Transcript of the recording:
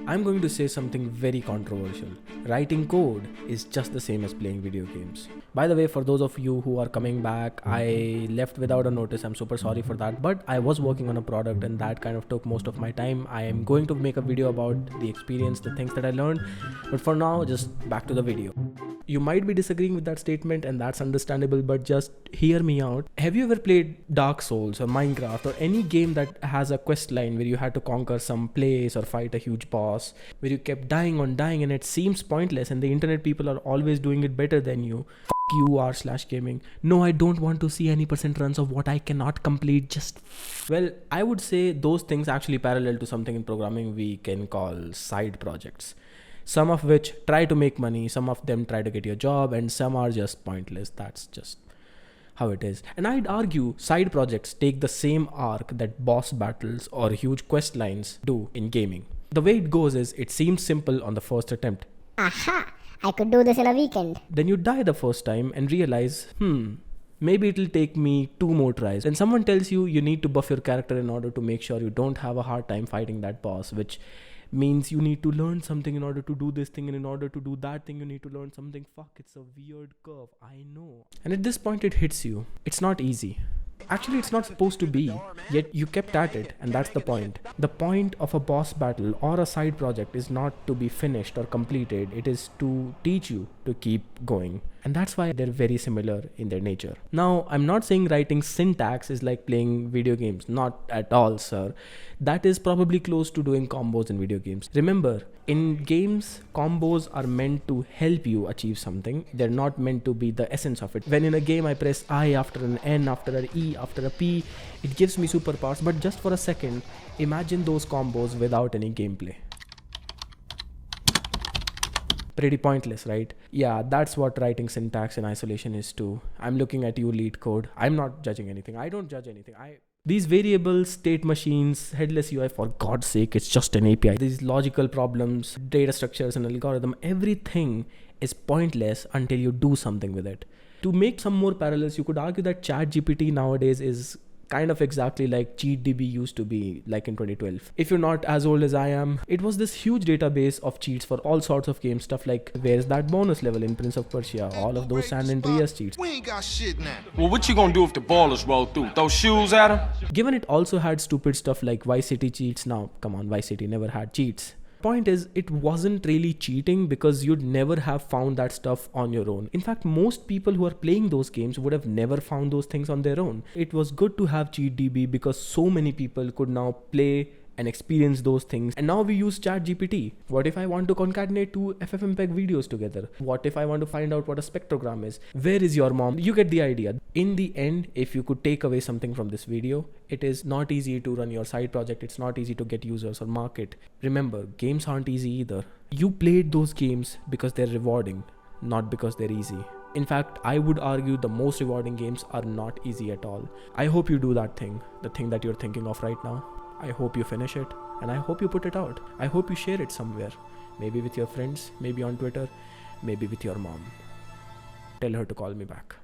I'm going to say something very controversial. Writing code is just the same as playing video games. By the way, for those of you who are coming back, I left without a notice. I'm super sorry for that, but I was working on a product and that kind of took most of my time. I am going to make a video about the experience, the things that I learned, but for now, just back to the video. You might be disagreeing with that statement and that's understandable, but just hear me out. Have you ever played Dark Souls or Minecraft or any game that has a quest line where you had to conquer some place or fight a huge boss, where you kept dying on dying and it seems pointless and the internet people are always doing it better than you? You r/gaming. No, I don't want to see any percent runs of what I cannot complete. Well, I would say those things actually parallel to something in programming we can call side projects. Some of which try to make money, some of them try to get your job, and some are just pointless. That's just how it is. And I'd argue side projects take the same arc that boss battles or huge quest lines do in gaming. The way it goes is, it seems simple on the first attempt. Aha! I could do this in a weekend. Then you die the first time and realize, maybe it'll take me 2 more tries. Then someone tells you you need to buff your character in order to make sure you don't have a hard time fighting that boss, which means you need to learn something in order to do this thing, and in order to do that thing you need to learn something. Fuck, it's a weird curve, I know. And at this point it hits you. It's not easy. Actually, it's not supposed to be, yet you kept at it, and that's the point. The point of a boss battle or a side project is not to be finished or completed, it is to teach you to keep going. And that's why they're very similar in their nature. Now, I'm not saying writing syntax is like playing video games. Not at all, sir. That is probably close to doing combos in video games. Remember, in games, combos are meant to help you achieve something. They're not meant to be the essence of it. When in a game I press I after an N, after an E, after a P, it gives me superpowers. But just for a second, imagine those combos without any gameplay. Pretty pointless, right? Yeah, that's what writing syntax in isolation is too. I'm looking at you, lead code. I'm not judging anything. I don't judge anything. These variables, state machines, headless UI, for God's sake, it's just an API. These logical problems, data structures and algorithm, everything is pointless until you do something with it. To make some more parallels, you could argue that ChatGPT nowadays is kind of exactly like CheatDB used to be, like in 2012. If you're not as old as I am, it was this huge database of cheats for all sorts of games, stuff like where's that bonus level in Prince of Persia, all of those San Andreas cheats. We ain't got shit now. Well, what you gonna do if the ballers roll through? Throw shoes at them? Given it also had stupid stuff like Vice City cheats. Now, come on, Vice City never had cheats. Point is, it wasn't really cheating because you'd never have found that stuff on your own. In fact, most people who are playing those games would have never found those things on their own. It was good to have CheatDB because so many people could now play and experience those things. And now we use ChatGPT. What if I want to concatenate 2 FFmpeg videos together? What if I want to find out what a spectrogram is? Where is your mom? You get the idea. In the end, if you could take away something from this video, it is not easy to run your side project. It's not easy to get users or market. Remember, games aren't easy either. You played those games because they're rewarding, not because they're easy. In fact, I would argue the most rewarding games are not easy at all. I hope you do that thing, the thing that you're thinking of right now. I hope you finish it, and I hope you put it out. I hope you share it somewhere. Maybe with your friends, maybe on Twitter, maybe with your mom. Tell her to call me back.